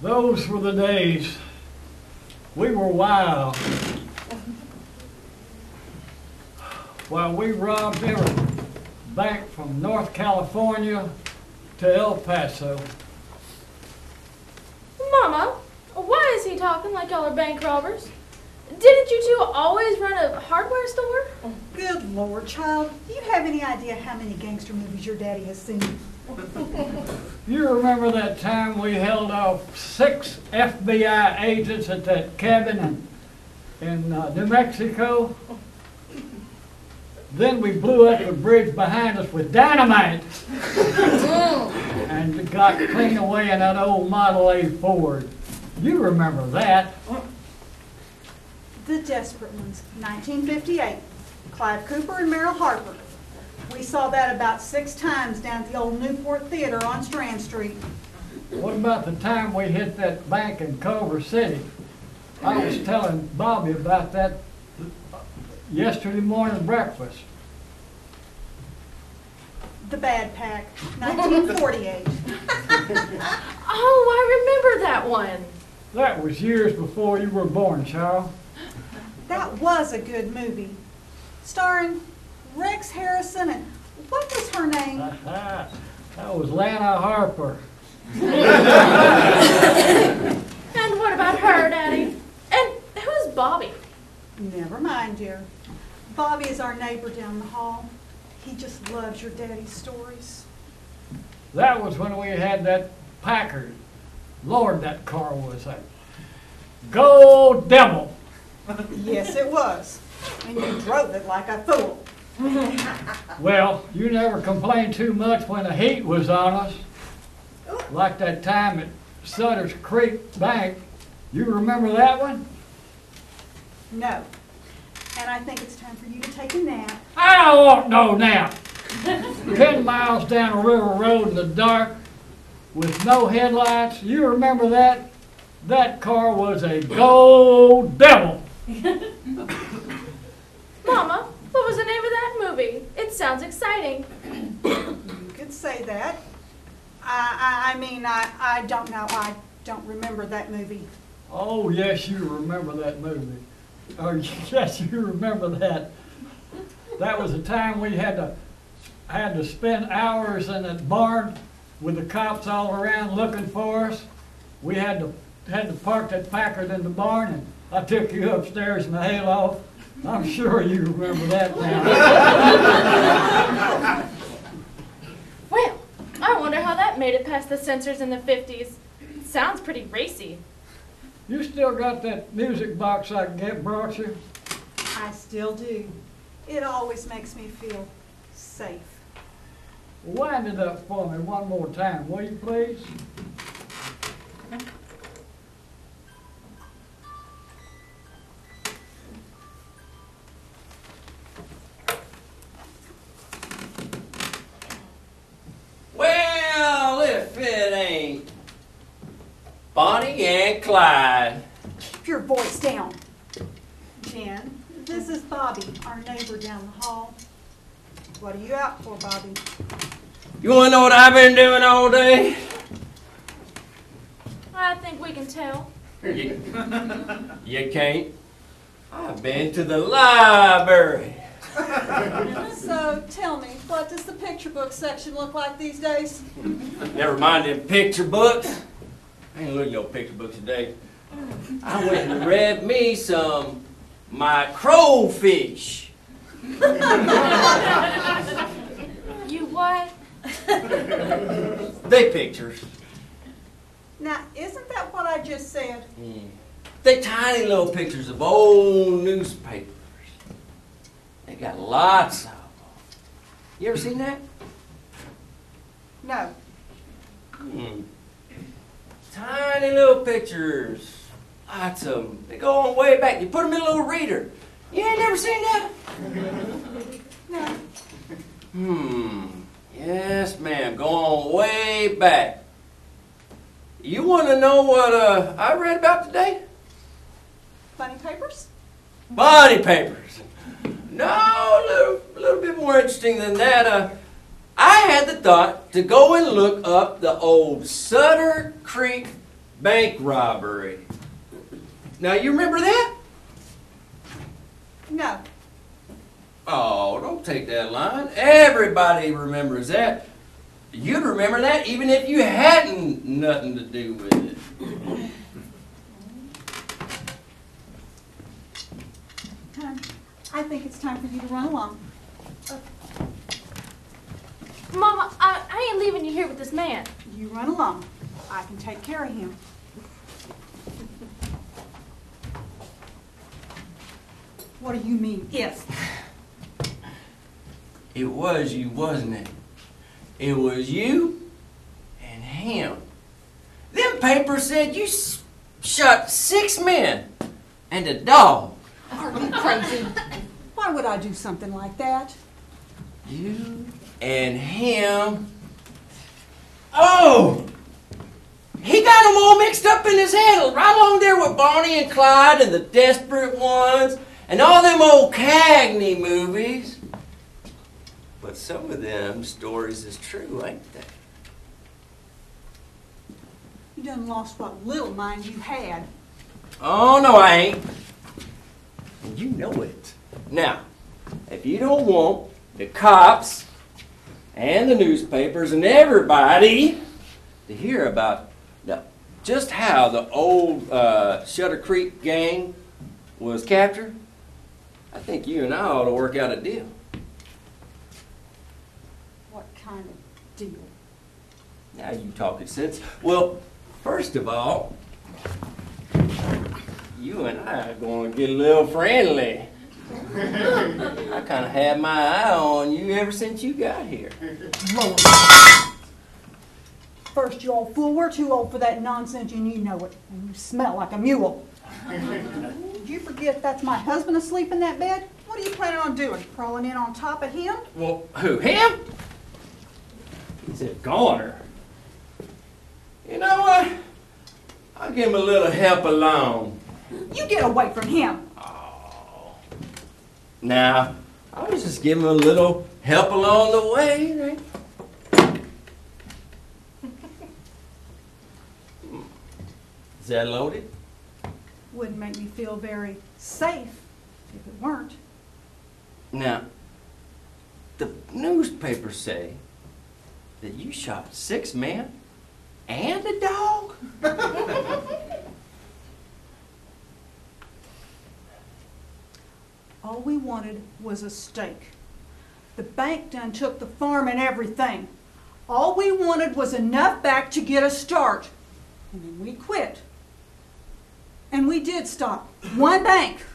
Those were the days. We were wild. While we robbed every bank from North California to El Paso. Mama, why is he talking like y'all are bank robbers? Didn't you two always run a hardware store? Good Lord, child. Do you have any idea how many gangster movies your daddy has seen? You remember that time we held off 6 FBI agents at that cabin in New Mexico? Then we blew up the bridge behind us with dynamite and got clean away in that old Model A Ford. You remember that. The Desperate Ones, 1958. Clive Cooper and Merrill Harper. We saw that about 6 times down at the old Newport Theater on Strand Street. What about the time we hit that bank in Culver City? I was telling Bobby about that yesterday morning breakfast. The Bad Pack, 1948. Oh, I remember that one. That was years before you were born, Charles. That was a good movie. Starring Rex Harrison and what was her name? That was Lana Harper. And what about her, Daddy? And who's Bobby? Never mind, dear. Bobby is our neighbor down the hall. He just loves your daddy's stories. That was when we had that Packard. Lord, that car was a gold devil. Yes, it was. And you drove it like a fool. Well, you never complained too much when the heat was on us. Like that time at Sutter Creek Bank. You remember that one? No. And I think it's time for you to take a nap. I don't want no nap. 10 miles down a river road in the dark with no headlights. You remember that? That car was a gold devil. Mama, what was the name of that movie? It sounds exciting. You could say that. I don't know. I don't remember that movie. Oh, yes, you remember that movie. Oh, yes, you remember that. That was the time we had to spend hours in that barn with the cops all around looking for us. We had to park that Packard in the barn, and I took you upstairs in the hayloft. I'm sure you remember that now. Well, I wonder how that made it past the censors in the 50s. Sounds pretty racy. You still got that music box I brought you? I still do. It always makes me feel safe. Wind it up for me one more time, will you please? Well, if it ain't Bonnie and Clyde. Keep your voice down. Jen, this is Bobby, our neighbor down the hall. What are you out for, Bobby? You want to know what I've been doing all day? I think we can tell. You can't. I've been to the library. So tell me, what does the picture book section look like these days? Never mind them picture books. I ain't looking at no picture books today. I went and read me some My Crowfish. You what? They pictures. Now, isn't that what I just said? They tiny little pictures of old newspapers. They got lots of them. You ever seen that? No. Tiny little pictures. Lots of them. They go on way back. You put them in a little reader. You ain't never seen that? No. Yes, ma'am. Go on way back. You want to know what I read about today? Funny papers? Body papers. No, little bit more interesting than that, I had the thought to go and look up the old Sutter Creek bank robbery. Now, you remember that? No. Oh, don't take that line. Everybody remembers that. You'd remember that even if you hadn't nothing to do with it. I think it's time for you to run along. Mama, I ain't leaving you here with this man. You run along. I can take care of him. What do you mean, if? It was you, wasn't it? It was you and him. Them papers said you shot 6 men and a dog. Are you crazy? Why would I do something like that? You and him. Oh! He got them all mixed up in his head, right along there with Barney and Clyde and the Desperate Ones and all them old Cagney movies. But some of them stories is true, ain't they? You done lost what little mind you had. Oh, no, I ain't. And you know it. Now, if you don't want the cops and the newspapers and everybody to hear about just how the old Sutter Creek gang was captured, I think you and I ought to work out a deal. What kind of deal? Now you talking sense. Well, first of all, you and I are going to get a little friendly. I kind of had my eye on you ever since you got here. Lord. First, you old fool, we're too old for that nonsense and you know it. And you smell like a mule. Did you forget that's my husband asleep in that bed? What are you planning on doing? Crawling in on top of him? Well, who, him? He's a goner. You know what? I'll give him a little help along. You get away from him. Oh. Now, I was just giving him a little help along the way, right? Is that loaded? Wouldn't make me feel very safe if it weren't. Now, the newspapers say that you shot 6 men and a dog? All we wanted was a stake. The bank done took the farm and everything. All we wanted was enough back to get a start. And then we quit. And we did stop. One bank.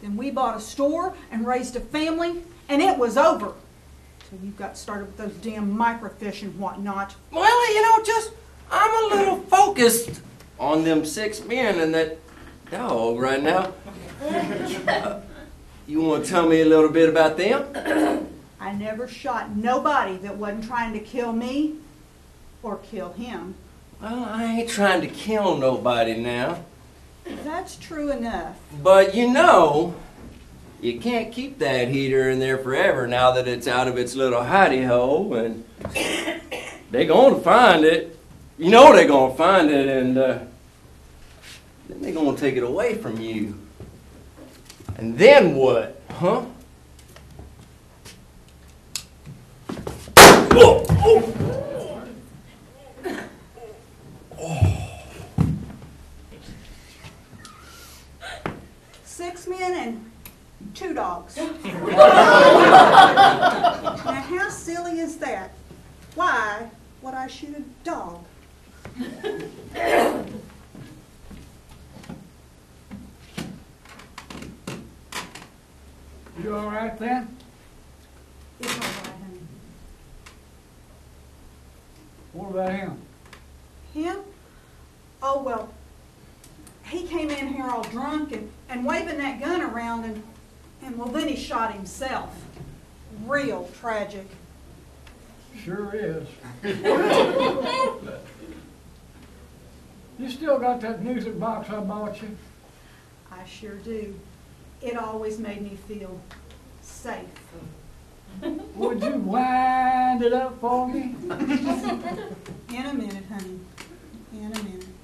Then we bought a store and raised a family, and it was over. So you got started with those damn microfiche and whatnot. Well, you know, I'm a little focused on them 6 men and that dog right now. You want to tell me a little bit about them? I never shot nobody that wasn't trying to kill me or kill him. Well, I ain't trying to kill nobody now. That's true enough. But you know, you can't keep that heater in there forever now that it's out of its little hidey hole, and they're going to find it. You know they're going to find it, and then they're going to take it away from you. And then what, huh? Oh, oh. 6 men and 2 dogs. Now how silly is that? Why would I shoot a dog? You all right then? It's all right, honey. What about him? Him? Oh, well, he came in here all drunk and waving that gun around and well, then he shot himself. Real tragic. Sure is. You still got that music box I bought you? I sure do. It always made me feel Safe. Would you wind it up for me? In a minute, honey. In a minute.